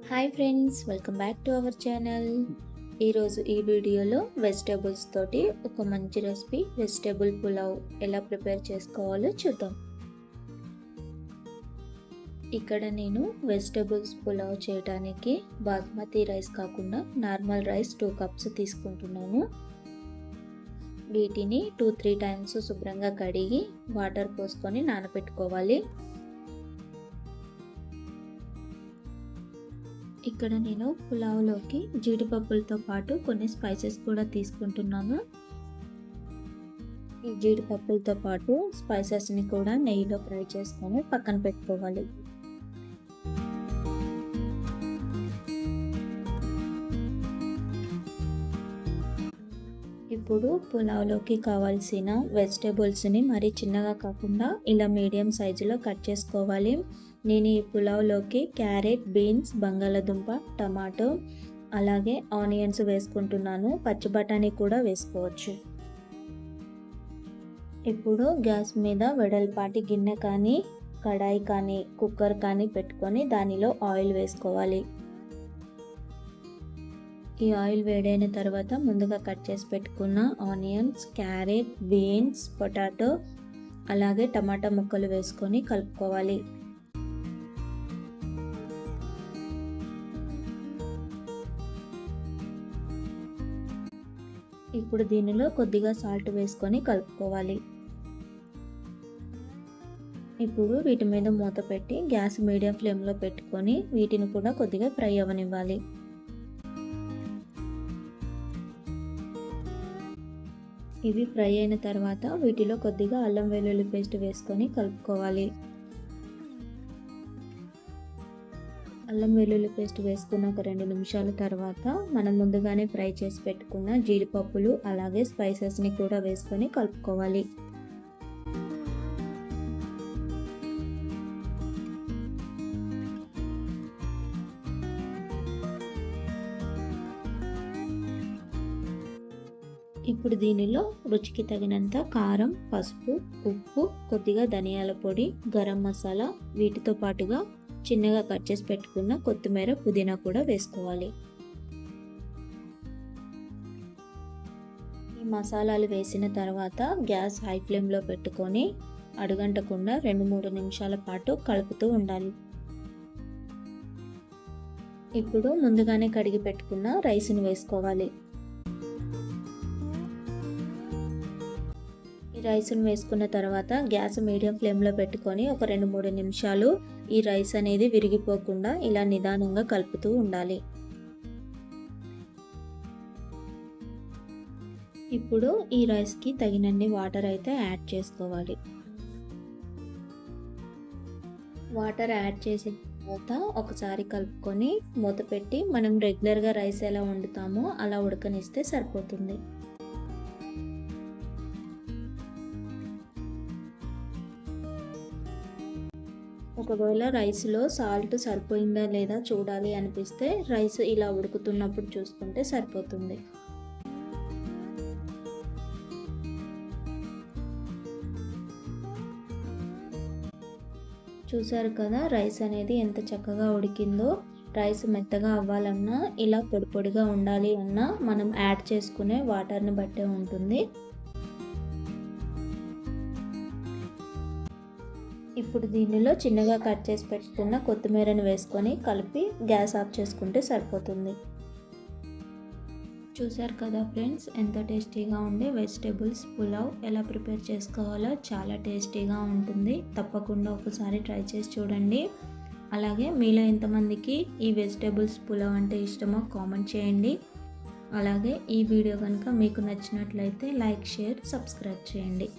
Hi friends, welcome back to our channel. ఈరోజు ఈ వీడియోలో వెజిటేబుల్స్ తోటి ఒక మంచి రెసిపీ వెజిటేబుల్ పులావ్ ఎలా ప్రిపేర్ చేసుకోవాలో చూద్దాం. ఇక్కడ నేను వెజిటేబుల్స్ పులావ్ చేయడానికి బాస్మతి రైస్ కాకుండా నార్మల్ రైస్ 2 కప్స్ తీసుకుంటున్నాను. వీటిని 2-3 టైమ్స్ శుభ్రంగా కడిగి వాటర్ పోసుకొని నానబెట్టుకోవాలి. ఇక్కడ నేను పులావ్లోకి జీడిపప్పులతో పాటు కొన్ని స్పైసెస్ కూడా తీసుకుంటున్నాను. ఈ జీడిపప్పులతో పాటు స్పైసెస్ని కూడా నెయ్యిలో ఫ్రై చేసుకొని పక్కన పెట్టుకోవాలి. ఇప్పుడు పులావ్లోకి కావాల్సిన వెజిటేబుల్స్ని మరీ చిన్నగా కాకుండా ఇలా మీడియం సైజులో కట్ చేసుకోవాలి. నేను ఈ పులావ్లోకి క్యారెట్, బీన్స్, బంగాళాదుంప, టమాటో అలాగే ఆనియన్స్ వేసుకుంటున్నాను. పచ్చి బఠానీ కూడా వేసుకోవచ్చు. ఇప్పుడు గ్యాస్ మీద వెడల్పాటి గిన్నె కానీ కడాయి కానీ కుక్కర్ కానీ పెట్టుకొని దానిలో ఆయిల్ వేసుకోవాలి. ఈ ఆయిల్ వేడైన తర్వాత ముందుగా కట్ చేసి పెట్టుకున్న ఆనియన్స్, క్యారెట్, బీన్స్, పొటాటో అలాగే టమాటా ముక్కలు వేసుకొని కలుపుకోవాలి. ఇప్పుడు దీనిలో కొద్దిగా సాల్ట్ వేసుకొని కలుపుకోవాలి. ఇప్పుడు వీటి మీద మూత పెట్టి గ్యాస్ మీడియం ఫ్లేమ్లో పెట్టుకొని వీటిని కూడా కొద్దిగా ఫ్రై అవ్వనివ్వాలి. ఇవి ఫ్రై అయిన తర్వాత వీటిలో కొద్దిగా అల్లం వెల్లుల్లి పేస్ట్ వేసుకొని కలుపుకోవాలి. అల్లం వెల్లుల్లి పేస్ట్ వేసుకున్న ఒక 2 నిమిషాల తర్వాత మనం ముందుగానే ఫ్రై చేసి పెట్టుకున్న జీడిపప్పులు అలాగే స్పైసెస్ని కూడా వేసుకొని కలుపుకోవాలి. ఇప్పుడు దీనిలో రుచికి తగినంత కారం, పసుపు, ఉప్పు, కొద్దిగా ధనియాల పొడి, గరం మసాలా, వీటితో పాటుగా చిన్నగా కట్ చేసి పెట్టుకున్న కొత్తిమీర, పుదీనా కూడా వేసుకోవాలి. ఈ మసాలాలు వేసిన తర్వాత గ్యాస్ హై ఫ్లేమ్లో పెట్టుకొని అడుగంటకుండా 2-3 నిమిషాల పాటు కలుపుతూ ఉండాలి. ఇప్పుడు ముందుగానే కడిగి పెట్టుకున్న రైస్ని వేసుకోవాలి. రైస్ని వేసుకున్న తర్వాత గ్యాస్ మీడియం ఫ్లేమ్లో పెట్టుకొని ఒక 2-3 నిమిషాలు ఈ రైస్ అనేది విరిగిపోకుండా ఇలా నిదానంగా కలుపుతూ ఉండాలి. ఇప్పుడు ఈ రైస్కి తగినన్ని వాటర్ అయితే యాడ్ చేసుకోవాలి. వాటర్ యాడ్ చేసిన తర్వాత ఒకసారి కలుపుకొని మూత పెట్టి మనం రెగ్యులర్గా రైస్ ఎలా వండుతామో అలా ఉడకనిస్తే సరిపోతుంది. ఒకవేళ రైస్లో సాల్ట్ సరిపోయిందా లేదా చూడాలి అనిపిస్తే రైస్ ఇలా ఉడుకుతున్నప్పుడు చూసుకుంటే సరిపోతుంది. చూసారు కదా రైస్ అనేది ఎంత చక్కగా ఉడికిందో. రైస్ మెత్తగా అవ్వాలన్నా ఇలా పొడి పొడిగా ఉండాలి అన్నా మనం యాడ్ చేసుకునే వాటర్ని బట్టే ఉంటుంది. ఇప్పుడు దీనిలో చిన్నగా కట్ చేసి పెట్టుకున్న కొత్తిమీరను వేసుకొని కలిపి గ్యాస్ ఆఫ్ చేసుకుంటే సరిపోతుంది. చూసారు కదా ఫ్రెండ్స్, ఎంత టేస్టీగా ఉండే వెజిటేబుల్స్ పులావ్ ఎలా ప్రిపేర్ చేసుకోవాలో. చాలా టేస్టీగా ఉంటుంది. తప్పకుండా ఒకసారి ట్రై చేసి చూడండి. అలాగే మీలో ఎంతమందికి ఈ వెజిటేబుల్స్ పులావ్ అంటే ఇష్టమో కామెంట్ చేయండి. అలాగే ఈ వీడియో కనుక మీకు నచ్చినట్లయితే లైక్, షేర్, సబ్స్క్రైబ్ చేయండి.